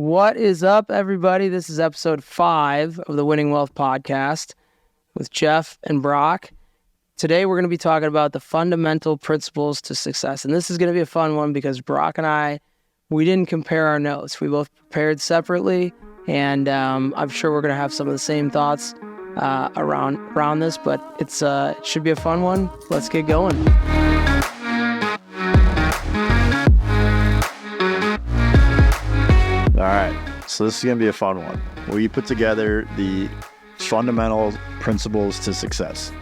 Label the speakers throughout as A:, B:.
A: What is up, everybody? This is episode 5 of the Winning Wealth Podcast with Jeff and Brock. Today, we're going to be talking about the fundamental principles to success. And this is going to be a fun one because Brock and I, we didn't compare our notes. We both prepared separately, and I'm sure we're going to have some of the same thoughts around this, but it should be a fun one. Let's get going.
B: All right, so this is going to be a fun one. We put together the fundamental principles to success.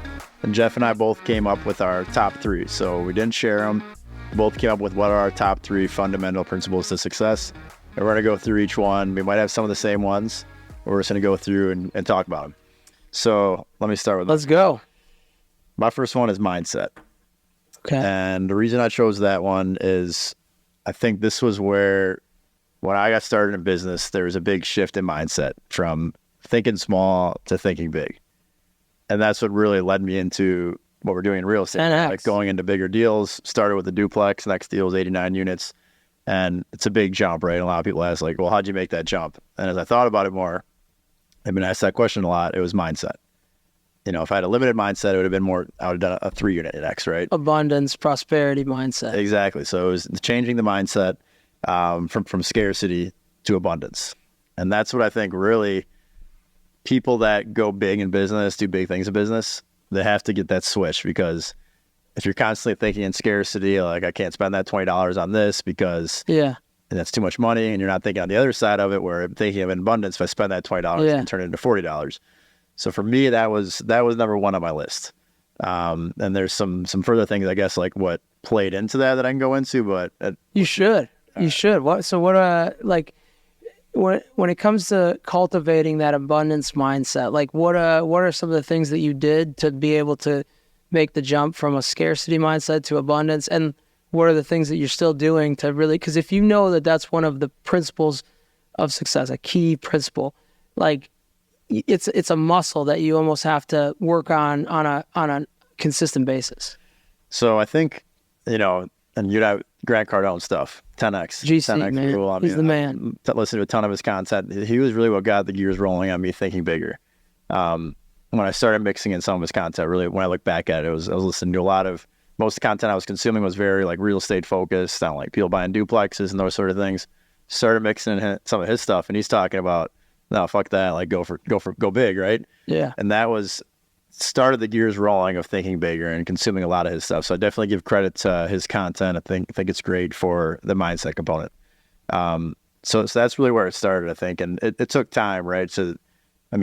B: And Jeff and I both came up with our top 3, so we didn't share them. We both came up with what are our top 3 fundamental principles to success. And we're going to go through each one. We might have some of the same ones, but we're just going to go through and talk about them. So let me start with
A: Let's go.
B: My first one is mindset.
A: Okay.
B: And the reason I chose that one is I think this was where, when I got started in business, there was a big shift in mindset from thinking small to thinking big. And that's what really led me into what we're doing in real estate.
A: 10X.
B: Like going into bigger deals, started with a duplex, next deal was 89 units. And it's a big jump, right? And a lot of people ask like, well, how'd you make that jump? And as I thought about it more, I've been asked that question a lot. It was mindset. You know, if I had a limited mindset, it would have been more, I would have done a 3-unit X, right?
A: Abundance, prosperity mindset.
B: Exactly. So it was changing the mindset from scarcity to abundance. And that's what I think really people that go big in business, do big things in business, they have to get that switch, because if you're constantly thinking in scarcity, like I can't spend that $20 on this because that's too much money, and you're not thinking on the other side of it where I'm thinking of an abundance, if I spend that $20 and turn it into $40. So for me, that was number 1 on my list. And there's some further things, I guess, like what played into that I can go into, but
A: you should. When it comes to cultivating that abundance mindset, like what are some of the things that you did to be able to make the jump from a scarcity mindset to abundance? And what are the things that you're still doing to really, because if you know that that's one of the principles of success, a key principle, like it's a muscle that you almost have to work on a consistent basis.
B: So I think, and you'd have Grant Cardone stuff, 10X.
A: GC,
B: 10X
A: man.
B: rule.
A: He's the man.
B: Listen to a ton of his content. He was really what got the gears rolling on me thinking bigger. When I started mixing in some of his content, really, when I look back at it, I was listening to most of the content I was consuming was very like real estate focused, on like people buying duplexes and those sort of things. Started mixing in some of his stuff, and he's talking about, no, fuck that, like go big, right?
A: Yeah.
B: And that started the gears rolling of thinking bigger and consuming a lot of his stuff. So I definitely give credit to his content. I think it's great for the mindset component. So that's really where it started, I think. And it took time, right? So,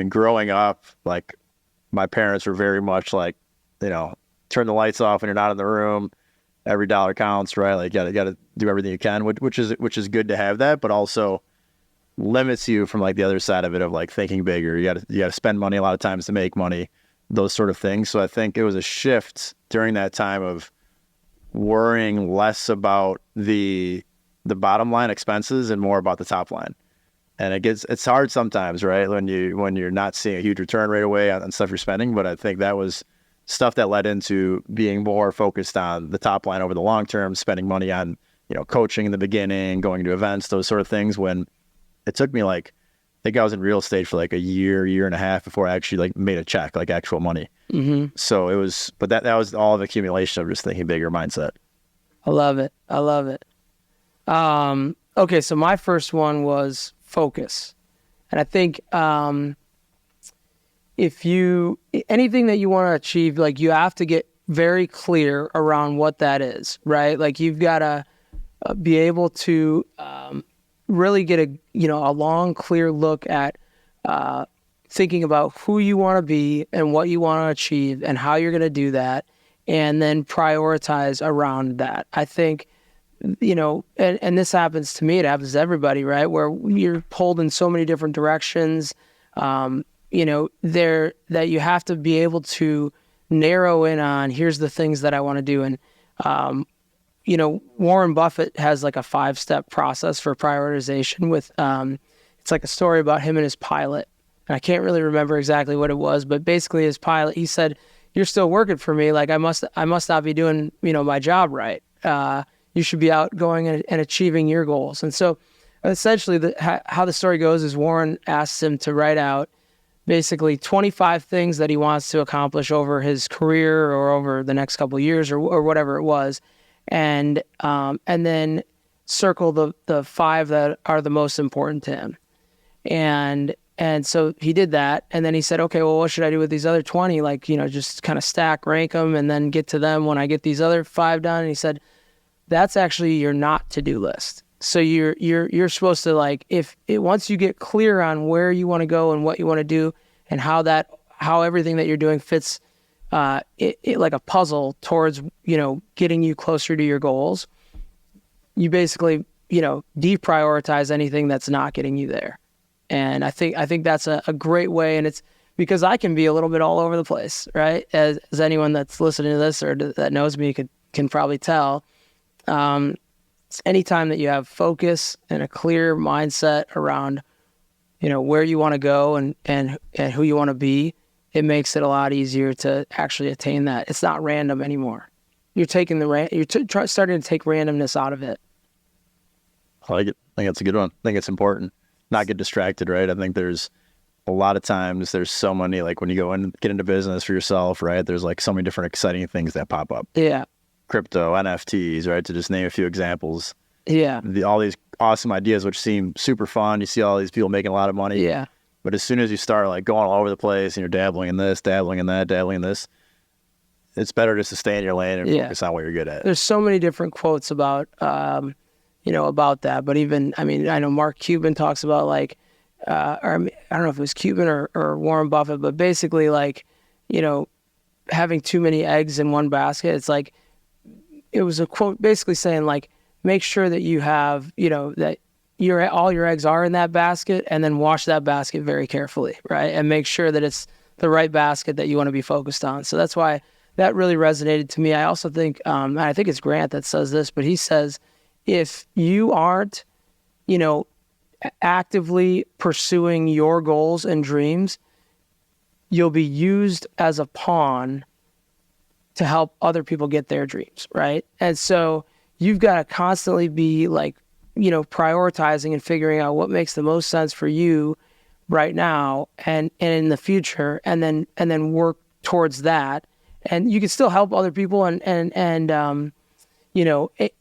B: growing up, like my parents were very much like, turn the lights off when you're not in the room. Every dollar counts, right? Like you gotta do everything you can, which is good to have that, but also limits you from like the other side of it of like thinking bigger. You gotta spend money a lot of times to make money, those sort of things. So I think it was a shift during that time of worrying less about the bottom line expenses and more about the top line. And it's hard sometimes, right? When you're not seeing a huge return right away on stuff you're spending. But I think that was stuff that led into being more focused on the top line over the long term, spending money on, coaching in the beginning, going to events, those sort of things. When it took me I think I was in real estate for like a year and a half before I actually like made a check, like actual money.
A: Mm-hmm.
B: So it was, but that was all of accumulation of just thinking bigger mindset.
A: I love it. Okay, so my first one was focus. And I think anything that you want to achieve, like you have to get very clear around what that is, right? Like you've got to be able to really get a long, clear look at thinking about who you want to be and what you want to achieve and how you're going to do that, and then prioritize around that. I think, and this happens to me, it happens to everybody, right? Where you're pulled in so many different directions, that you have to be able to narrow in on, here's the things that I want to do. And, Warren Buffett has like a 5-step process for prioritization with, it's like a story about him and his pilot. And I can't really remember exactly what it was, but basically his pilot, he said, you're still working for me. Like I must not be doing, my job right. You should be out going and achieving your goals. And so essentially how the story goes is Warren asks him to write out basically 25 things that he wants to accomplish over his career or over the next couple of years or whatever it was, and then circle the 5 that are the most important to him. And so he did that, and then he said, okay, well, what should I do with these other 20? Like, just kind of stack rank them and then get to them when I get these other 5 done. And he said, that's actually your not to-do list. So you're supposed to, like, once you get clear on where you want to go and what you want to do and how everything that you're doing fits it like a puzzle towards, getting you closer to your goals, you basically, deprioritize anything that's not getting you there. And I think that's a great way. And it's because I can be a little bit all over the place, right? As anyone that's listening to this or that knows me can probably tell. Anytime that you have focus and a clear mindset around, where you want to go and who you want to be, it makes it a lot easier to actually attain that. It's not random anymore. You're taking starting to take randomness out of it.
B: I like it. I think that's a good one. I think it's important. Not get distracted, right? I think there's a lot of times there's so many, like when you go and get into business for yourself, right? There's like so many different exciting things that pop up.
A: Yeah.
B: Crypto, NFTs, right? To just name a few examples.
A: Yeah.
B: All these awesome ideas, which seem super fun. You see all these people making a lot of money.
A: Yeah.
B: But as soon as you start like going all over the place and you're dabbling in this, dabbling in that, dabbling in this, it's better just to stay in your lane and focus on what you're good at.
A: There's so many different quotes about, about that. But even, I know Mark Cuban talks about like, or I don't know if it was Cuban or Warren Buffett, but basically like, having too many eggs in one basket. It's like, it was a quote basically saying like, make sure that you have, that all your eggs are in that basket, and then wash that basket very carefully, right? And make sure that it's the right basket that you want to be focused on. So that's why that really resonated to me. I also think, I think it's Grant that says this, but he says, if you aren't, actively pursuing your goals and dreams, you'll be used as a pawn to help other people get their dreams, right? And so you've got to constantly be like, prioritizing and figuring out what makes the most sense for you right now and in the future, and then work towards that. And you can still help other people and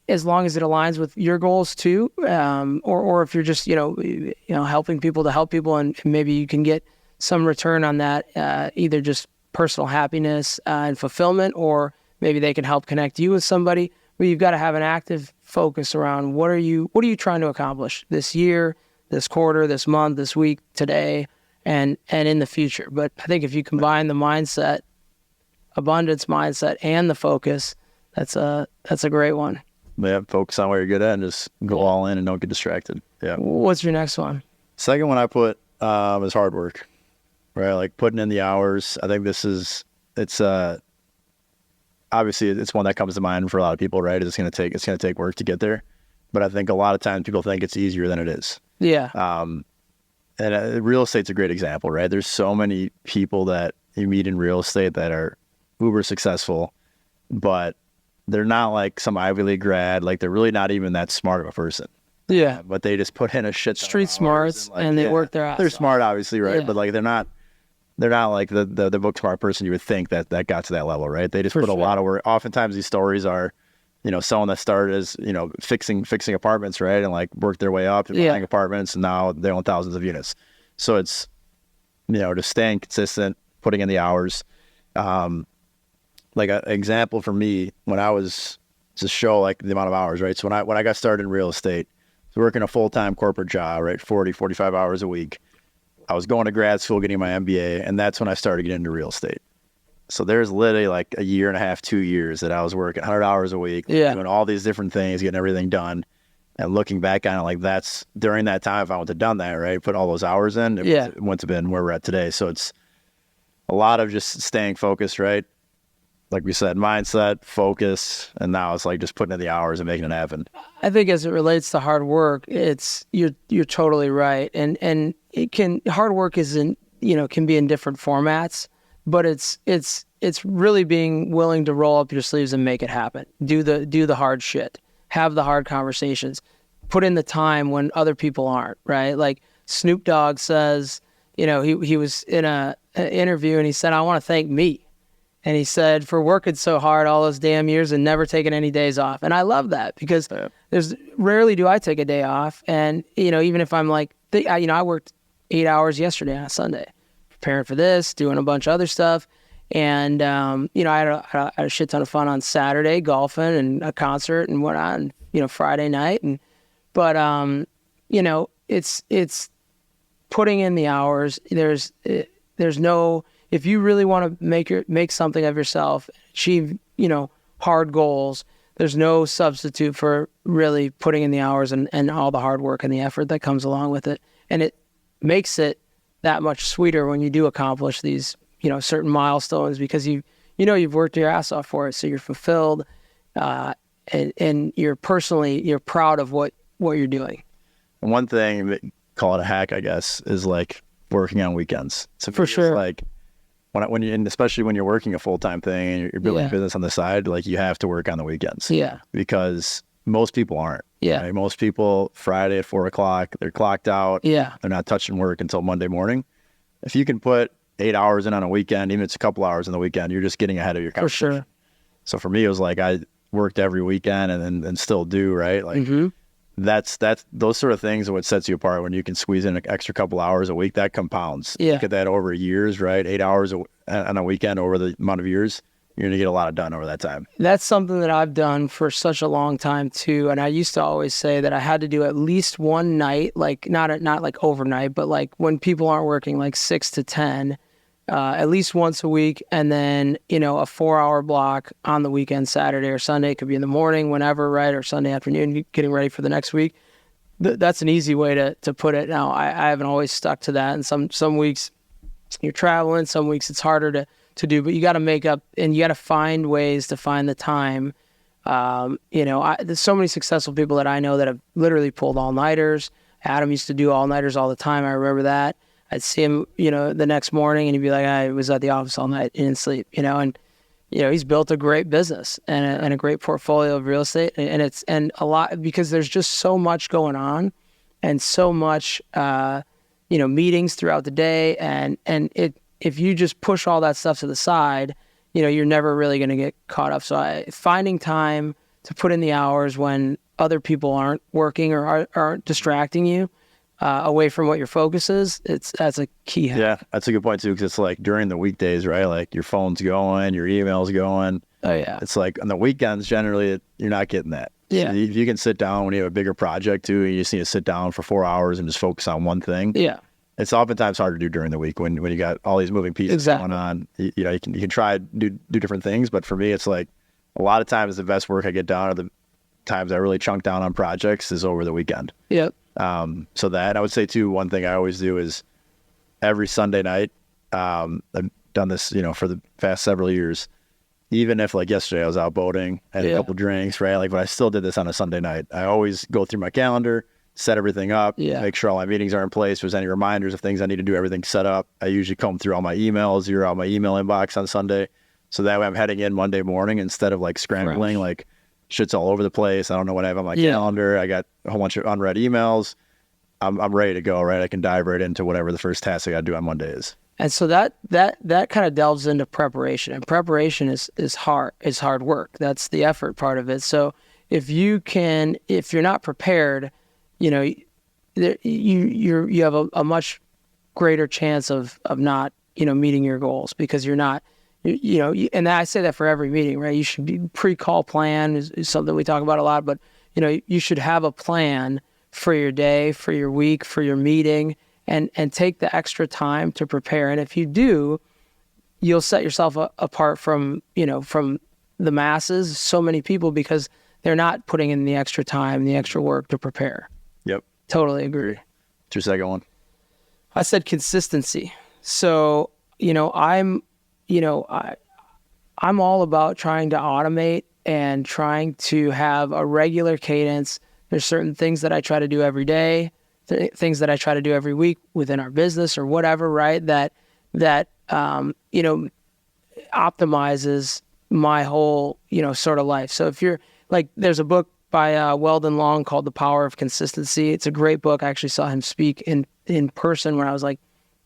A: as long as it aligns with your goals too, or if you're just helping people to help people, and maybe you can get some return on that, either just personal happiness and fulfillment, or maybe they can help connect you with somebody. But you've got to have an active focus around what are you trying to accomplish this year, this quarter, this month, this week, today, and in the future. But I think if you combine the mindset, abundance mindset, and the focus, that's a great one.
B: Yeah, focus on what you're good at and just go all in and don't get distracted. Yeah.
A: What's your next one?
B: Second one I put is hard work, right? Like putting in the hours. I think it's obviously it's one that comes to mind for a lot of people, right? It's going to take work to get there. But I think a lot of times people think it's easier than it is.
A: Yeah.
B: And real estate's a great example, right? There's so many people that you meet in real estate that are uber successful, but they're not like some Ivy League grad. Like they're really not even that smart of a person.
A: Yeah.
B: But they just put in a shit ton of
A: street smarts and they work their ass
B: They're
A: off.
B: smart, obviously, right?
A: Yeah.
B: But like they're not like the book smart person you would think that got to that level, right? They just put a lot of work. Oftentimes these stories are, someone that started as, fixing apartments, right? And like worked their way up to buying apartments, and now they own thousands of units. So it's, just staying consistent, putting in the hours. Like an example for me, when I was to show like the amount of hours, right? So when I got started in real estate, so working a full-time corporate job, right? 40, 45 hours a week. I was going to grad school, getting my MBA, and that's when I started getting into real estate. So there's literally like a year and a half, 2 years that I was working 100 hours a week, doing all these different things, getting everything done. And looking back on it, like that's during that time, if I would have done that, right, put all those hours in, it wouldn't have been where we're at today. So it's a lot of just staying focused, right? Like we said, mindset, focus, and now it's like just putting in the hours and making it happen.
A: I think as it relates to hard work, you're totally right, and hard work can be in different formats, but it's really being willing to roll up your sleeves and make it happen. Do the hard shit, have the hard conversations, put in the time when other people aren't, right? Like Snoop Dogg says, he was in an interview and he said, I want to thank me. And he said, for working so hard all those damn years and never taking any days off. And I love that because there's rarely do I take a day off. And, even if I'm like, I worked 8 hours yesterday on Sunday, preparing for this, doing a bunch of other stuff. And, I had a shit ton of fun on Saturday, golfing and a concert and whatnot, and, Friday night. But it's putting in the hours. There's no, if you really want to make something of yourself, achieve, hard goals, there's no substitute for really putting in the hours and all the hard work and the effort that comes along with it. And it makes it that much sweeter when you do accomplish these, certain milestones, because you've worked your ass off for it. So you're fulfilled, and you're proud of what you're doing.
B: And one thing that, call it a hack, I guess, is like working on weekends. So
A: for sure,
B: like when you, and especially when you're working a full-time thing and you're building a business on the side, like you have to work on the weekends.
A: Yeah.
B: Because most people aren't.
A: Yeah.
B: Right? Most people Friday at 4:00, they're clocked out.
A: Yeah.
B: They're not touching work until Monday morning. If you can put 8 hours in on a weekend, even if it's a couple hours on the weekend, you're just getting ahead of your competition.
A: For sure.
B: So for me, it was like I worked every weekend and still do, right? Like that's those sort of things are what sets you apart. When you can squeeze in an extra couple hours a week, that compounds.
A: Yeah.
B: Look at that over years, right? 8 hours on a weekend over the amount of years, you're going to get a lot done over that time.
A: That's something that I've done for such a long time too. And I used to always say that I had to do at least one night, like not like overnight, but like when people aren't working, like 6 to 10, at least once a week. And then, a 4-hour block on the weekend, Saturday or Sunday. It could be in the morning, whenever, right? Or Sunday afternoon, getting ready for the next week. That's an easy way to put it. Now, I haven't always stuck to that. And some weeks you're traveling, some weeks it's harder to do, but you got to make up and you got to find ways to find the time. There's so many successful people that I know that have literally pulled all-nighters. Adam used to do all-nighters all the time. I remember that. I'd see him, the next morning and he'd be like, I was at the office all night, didn't sleep, and, he's built a great business and a great portfolio of real estate. And a lot, because there's just so much going on and so much, meetings throughout the day. And if you just push all that stuff to the side, you're never really going to get caught up. So finding time to put in the hours when other people aren't working or aren't distracting you, away from what your focus is, that's a key hack.
B: Yeah, that's a good point too, because it's like during the weekdays, right? Like your phone's going, your email's going.
A: Oh yeah.
B: It's like on the weekends, generally, you're not getting that.
A: Yeah.
B: So if you can sit down when you have a bigger project too, you just need to sit down for 4 hours and just focus on one thing.
A: Yeah.
B: It's oftentimes hard to do during the week when you got all these moving pieces going on. You can try do different things, but for me, it's like a lot of times the best work I get done, or the times I really chunk down on projects, is over the weekend.
A: Yep.
B: So that I would say too, one thing I always do is every Sunday night, I've done this, for the past several years, even if like yesterday I was out boating, had a couple drinks, right? Like, but I still did this on a Sunday night. I always go through my calendar, set everything up, make sure all my meetings are in place. If there's any reminders of things I need to do, everything set up. I usually comb through all my emails, zero out my email inbox on Sunday. So that way I'm heading in Monday morning instead of like scrambling, like shit's all over the place. I don't know what I have on my calendar. I got a whole bunch of unread emails. I'm ready to go, right? I can dive right into whatever the first task I got to do on Monday is. And
A: so that kind of delves into preparation, and preparation is hard work. That's the effort part of it. So if you're not prepared, you have a much greater chance of not, meeting your goals, because you're not, and I say that for every meeting, right? You should be pre-call plan is something we talk about a lot, but you should have a plan for your day, for your week, for your meeting, and take the extra time to prepare. And if you do, you'll set yourself apart from the masses, so many people, because they're not putting in the extra time, the extra work to prepare.
B: Yep.
A: Totally agree.
B: What's your second one?
A: I said consistency. So, I'm all about trying to automate and trying to have a regular cadence. There's certain things that I try to do every day, things that I try to do every week within our business or whatever, right? That optimizes my whole, sort of life. So if you're like, there's a book by Weldon Long called The Power of Consistency. It's a great book. I actually saw him speak in person when I was like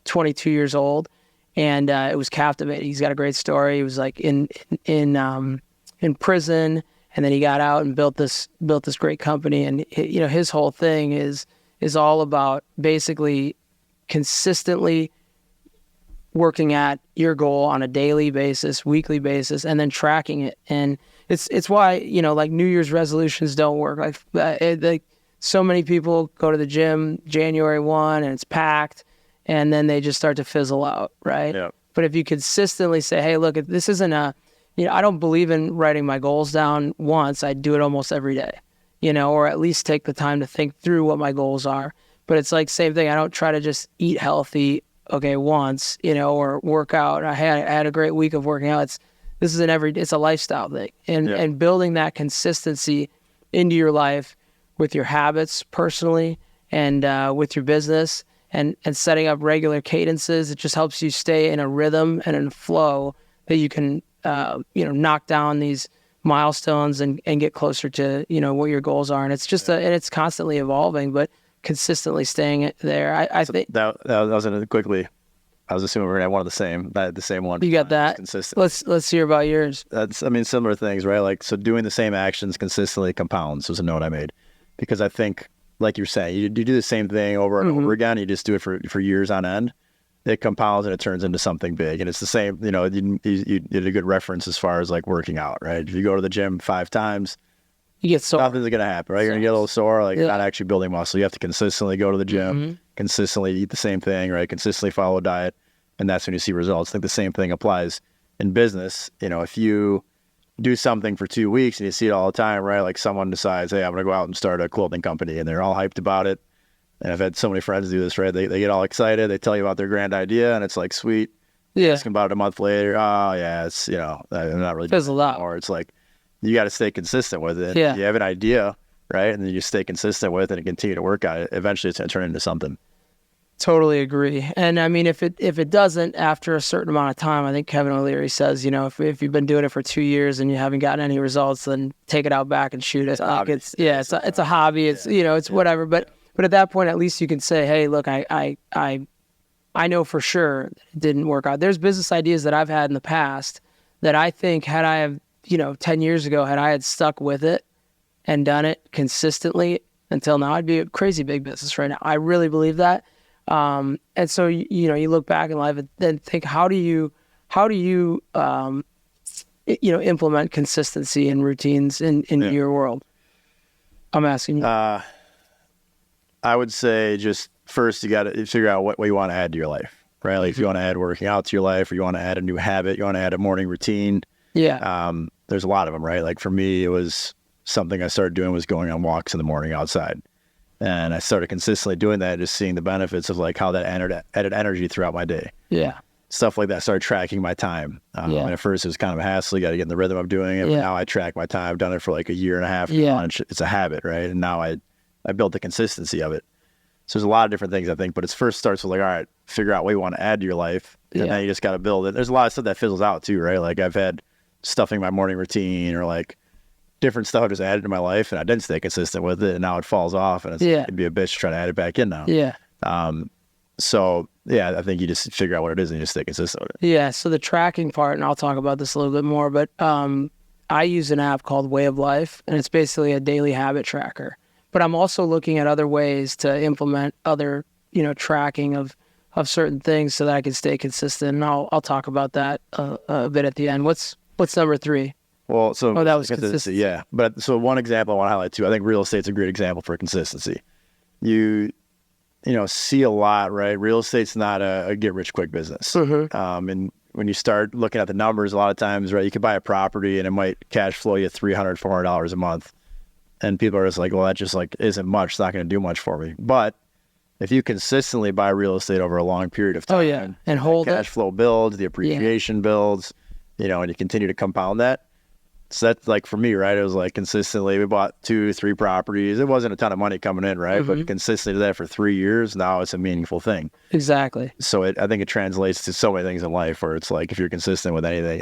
A: 22 years old, and it was captivating. He's got a great story. He was like in prison, and then he got out and built this great company. And his whole thing is all about basically consistently working at your goal on a daily basis, weekly basis, and then tracking it. And it's why, like New Year's resolutions don't work. Like so many people go to the gym January 1 and it's packed, and then they just start to fizzle out, right?
B: Yeah.
A: But if you consistently say, hey, look, this isn't I don't believe in writing my goals down once. I do it almost every day, or at least take the time to think through what my goals are. But it's like same thing. I don't try to just eat healthy, once, or work out. I had a great week of working out. It's a lifestyle thing, and building that consistency into your life with your habits personally and with your business and setting up regular cadences. It just helps you stay in a rhythm and in a flow that you can knock down these milestones and get closer to what your goals are. And it's just and it's constantly evolving, but consistently staying there. I think
B: that wasn't quickly. I was assuming we're gonna have one of the same. The same one.
A: You got that.
B: Consistent.
A: Let's hear about yours.
B: That's similar things, right? Like, so doing the same actions consistently compounds was a note I made, because I think, like you're saying, you do the same thing over and over again. You just do it for years on end. It compounds and it turns into something big. And it's the same. You did a good reference as far as like working out, right? If you go to the gym 5 times,
A: You get sore.
B: nothing's gonna happen, right? You're gonna get a little sore, not actually building muscle. You have to consistently go to the gym, consistently eat the same thing, right? Consistently follow a diet, and that's when you see results. I think the same thing applies in business. If you do something for 2 weeks and you see it all the time, right? Like someone decides, hey, I'm gonna go out and start a clothing company, and they're all hyped about it. And I've had so many friends do this, right? They get all excited. They tell you about their grand idea, and it's like, sweet.
A: Yeah.
B: Asking about it a month later. Oh yeah, it's I'm not really
A: Fizzled out.
B: Or it's like, you got to stay consistent with it.
A: Yeah.
B: You have an idea, right? And then you stay consistent with it and continue to work on it. Eventually, it's going to turn into something.
A: Totally agree. And I mean, if it doesn't after a certain amount of time, I think Kevin O'Leary says, if you've been doing it for 2 years and you haven't gotten any results, then take it out back and shoot it. It's a hobby. It's it's whatever. But at that point, at least you can say, hey, look, I know for sure it didn't work out. There's business ideas that I've had in the past that I think had I have 10 years ago, had I had stuck with it and done it consistently until now, I'd be a crazy big business right now. I really believe that. And so, you look back in life and then think, how do you implement consistency and routines in your world? I'm asking you.
B: I would say just first, you got to figure out what you want to add to your life, right? Like if you want to add working out to your life, or you want to add a new habit, you want to add a morning routine.
A: Yeah.
B: There's a lot of them, right? Like for me, it was something I started doing was going on walks in the morning outside. And I started consistently doing that, just seeing the benefits of like how that added energy throughout my day.
A: Yeah.
B: Stuff like that. Started tracking my time. And at first it was kind of a hassle. You got to get in the rhythm of doing it. But now I track my time. I've done it for like a year and a half.
A: Yeah.
B: It's a habit, right? And now I built the consistency of it. So there's a lot of different things, I think, but it first starts with like, all right, figure out what you want to add to your life. And then you just got to build it. There's a lot of stuff that fizzles out too, right? Like I've had stuffing my morning routine or like different stuff I just added to my life and I didn't stay consistent with it and now it falls off and it'd be a bitch to try to add it back in now.
A: Yeah.
B: So yeah, I think you just figure out what it is and you just stay consistent with it.
A: Yeah. So the tracking part, and I'll talk about this a little bit more, but I use an app called Way of Life, and it's basically a daily habit tracker. But I'm also looking at other ways to implement other, tracking of certain things so that I can stay consistent. And I'll talk about that a bit at the end. What's number 3?
B: Well, so
A: that was consistency.
B: Yeah, but so one example I want to highlight too. I think real estate's a great example for consistency. You see a lot, right? Real estate's not a get rich quick business. And when you start looking at the numbers, a lot of times, right, you could buy a property and it might cash flow you $300, $400 a month, and people are just like, well, that just like isn't much. It's not going to do much for me. But if you consistently buy real estate over a long period of time,
A: and hold
B: cash flow builds, the appreciation builds, and you continue to compound that. So that's like for me, right? It was like consistently, we bought 2-3 properties. It wasn't a ton of money coming in, right? But consistently did that for 3 years. Now it's a meaningful thing.
A: Exactly.
B: So I think it translates to so many things in life where it's like, if you're consistent with anything,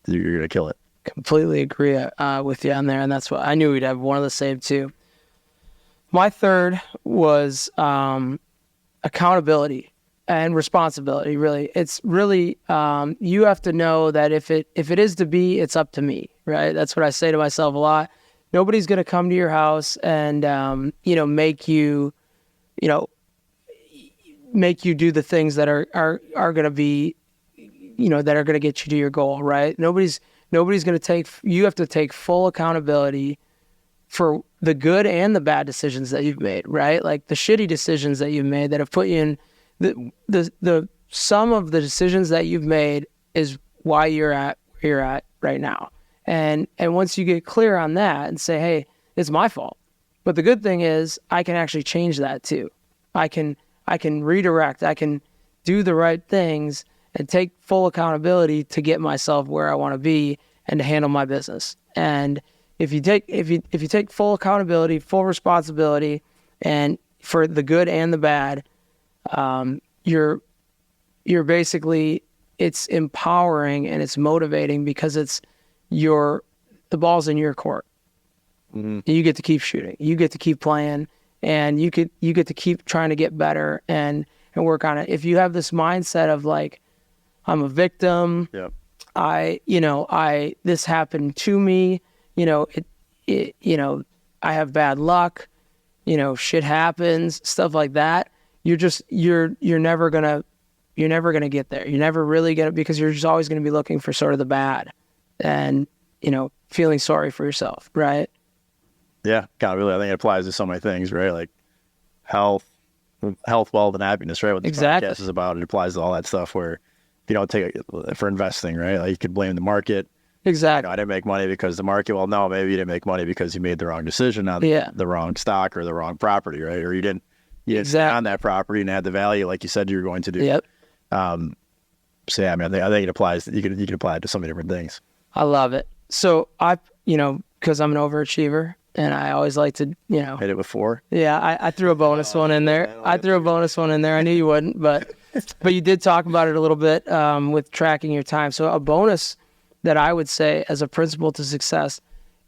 B: you're going to kill it.
A: completely agree with you on there, and that's what I knew we'd have one of the same too. My third was accountability and responsibility. Really, it's really you have to know that if it is to be, it's up to me, right? That's what I say to myself a lot. Nobody's going to come to your house and make you, make you do the things that are going to be, that are going to get you to your goal, right? Nobody's going to take. You have to take full accountability for the good and the bad decisions that you've made, right? Like the shitty decisions that you've made that have put you in the sum of the decisions that you've made is why you're at where you're at right now. And once you get clear on that and say, hey, it's my fault. But the good thing is I can actually change that too. I can redirect, I can do the right things and take full accountability to get myself where I want to be and to handle my business. And if you take full accountability, full responsibility, and for the good and the bad, you're basically, it's empowering and it's motivating because the ball's in your court. Mm-hmm. You get to keep shooting, you get to keep playing, and you get to keep trying to get better and work on it. If you have this mindset of like, I'm a victim, yep. This happened to me. I have bad luck, shit happens, stuff like that. You're never gonna get there. You're never really gonna, because you're just always gonna be looking for sort of the bad and, feeling sorry for yourself. Right.
B: Yeah. Accountability. I think it applies to so many things, right? Like health, wealth, and happiness, right? What this podcast is about, it applies to all that stuff where if you don't take it for investing, right? Like you could blame the market.
A: Exactly.
B: I didn't make money because the market. Well, no, maybe you didn't make money because you made the wrong decision on the wrong stock or the wrong property, right? Or you didn't stay on that property and add the value like you said you were going to do.
A: Yep.
B: So yeah, I mean, I think it applies. You can apply it to so many different things.
A: I love it. So because I'm an overachiever and I always like to,
B: hit it with 4.
A: Yeah, I threw a bonus one in there. I knew you wouldn't, but you did talk about it a little bit with tracking your time. So a bonus that I would say as a principle to success,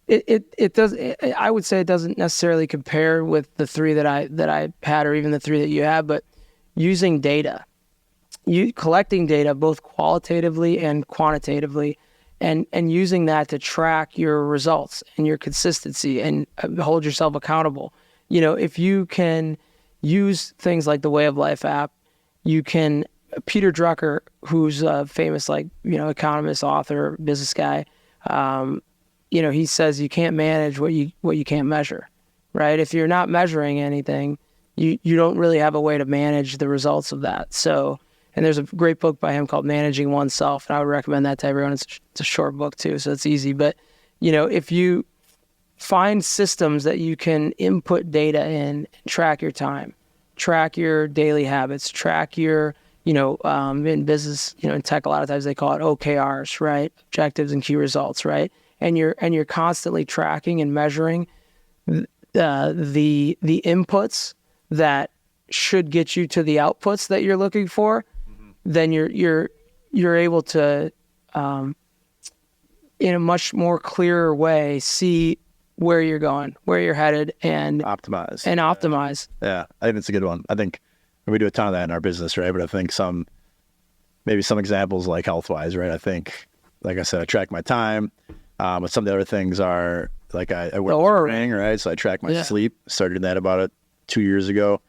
A: I would say it doesn't necessarily compare with the 3 that I had or even the 3 that you have, but using data, collecting data both qualitatively and quantitatively, and using that to track your results and your consistency and hold yourself accountable. If you can use things like the Way of Life app, you can. Peter Drucker, who's a famous economist, author, business guy, he says you can't manage what you can't measure, right? If you're not measuring anything, you don't really have a way to manage the results of that. So, and there's a great book by him called Managing Oneself, and I would recommend that to everyone. It's a short book too, so it's easy. But if you find systems that you can input data in, track your time, track your daily habits, track your in business, in tech, a lot of times they call it OKRs, right? Objectives and key results, right? And you're constantly tracking and measuring the inputs that should get you to the outputs that you're looking for. Mm-hmm. Then you're able to, in a much more clearer way, see where you're going, where you're headed, and optimize.
B: Yeah, I think it's a good one. I think we do a ton of that in our business, right? But I think maybe some examples like health-wise, right? I think, like I said, I track my time. But some of the other things are like I work spring, right? So I track my sleep. Started that about 2 years ago,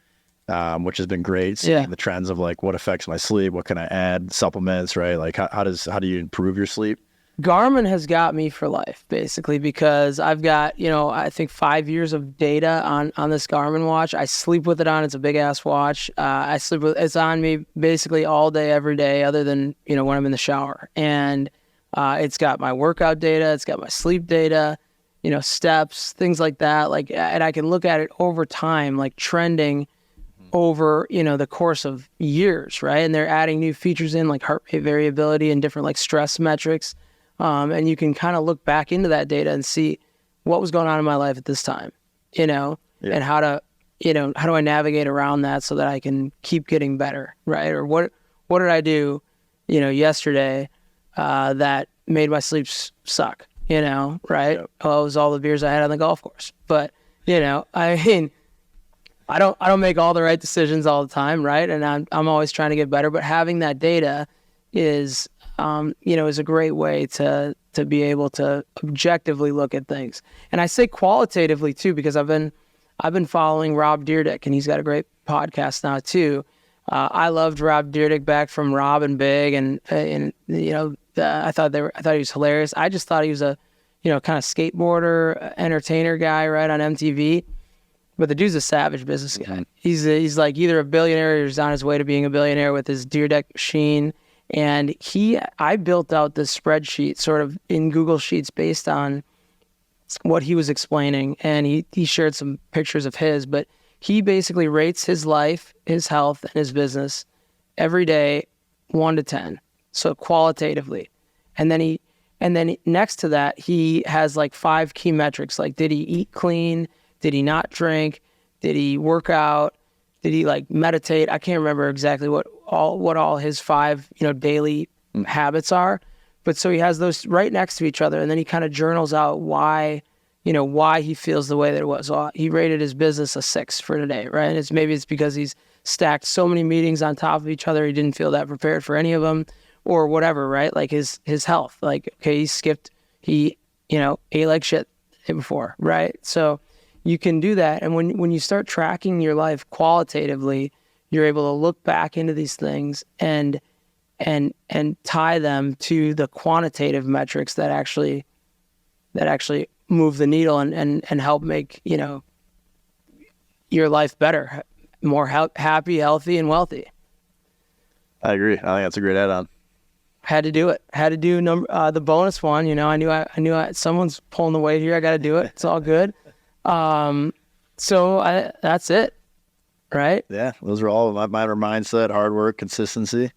B: which has been great. Seeing the trends of like what affects my sleep, what can I add, supplements, right? Like how do you improve your sleep?
A: Garmin has got me for life, basically, because I've got, I think 5 years of data on this Garmin watch. I sleep with it on. It's a big ass watch. It's on me basically all day, every day, other than, when I'm in the shower. And it's got my workout data. It's got my sleep data, steps, things like that. And I can look at it over time, like trending over, the course of years, right? And they're adding new features in, like heart rate variability and different like stress metrics. And you can kind of look back into that data and see what was going on in my life at this time, and how do I navigate around that so that I can keep getting better, right? Or what did I do, yesterday that made my sleep suck, right?
B: Yep.
A: Well, it was all the beers I had on the golf course. But, I mean, I don't make all the right decisions all the time, right? And I'm always trying to get better. But having that data is, is a great way to be able to objectively look at things. And I say qualitatively too, because I've been following Rob Dyrdek, and he's got a great podcast now too. I loved Rob Dyrdek back from Rob and Big, and I thought he was hilarious. I just thought he was a kind of skateboarder, entertainer guy, right, on MTV. But the dude's a savage business guy. He's like either a billionaire or he's on his way to being a billionaire with his Dyrdek machine. And I built out this spreadsheet sort of in Google Sheets based on what he was explaining. And he shared some pictures of his, but he basically rates his life, his health, and his business every day, 1 to 10. So qualitatively. And then next to that, he has like 5 key metrics. Like, did he eat clean? Did he not drink? Did he work out? Did he like meditate? I can't remember exactly what all his 5, daily habits are. But so he has those right next to each other, and then he kind of journals out why he feels the way that it was. So he rated his business a 6 for today, right? And maybe it's because he's stacked so many meetings on top of each other, he didn't feel that prepared for any of them, or whatever, right? Like his health, like, okay, he ate like shit the day before, right? So you can do that. And when you start tracking your life qualitatively, you're able to look back into these things and tie them to the quantitative metrics that actually move the needle and help make, your life better, more happy, healthy, and wealthy.
B: I agree. I think that's a great add-on.
A: Had to do it. Had to do the bonus one. I knew someone's pulling the weight here. I got to do it. It's all good. So that's it, right?
B: Yeah, those are all my mindset, hard work, consistency.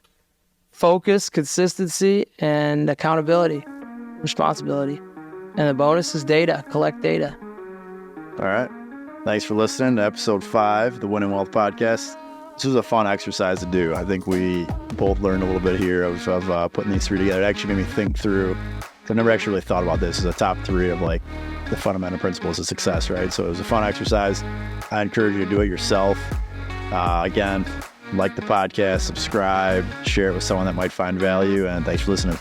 A: Focus, consistency, and accountability, responsibility. And the bonus is data. Collect data.
B: All right. Thanks for listening to episode 5, the Winning Wealth Podcast. This was a fun exercise to do. I think we both learned a little bit here of putting these 3 together. It actually made me think through. I've never actually really thought about this as a top 3 of like the fundamental principles of success, right? So it was a fun exercise. I encourage you to do it yourself. Again, like the podcast, subscribe, share it with someone that might find value, and thanks for listening.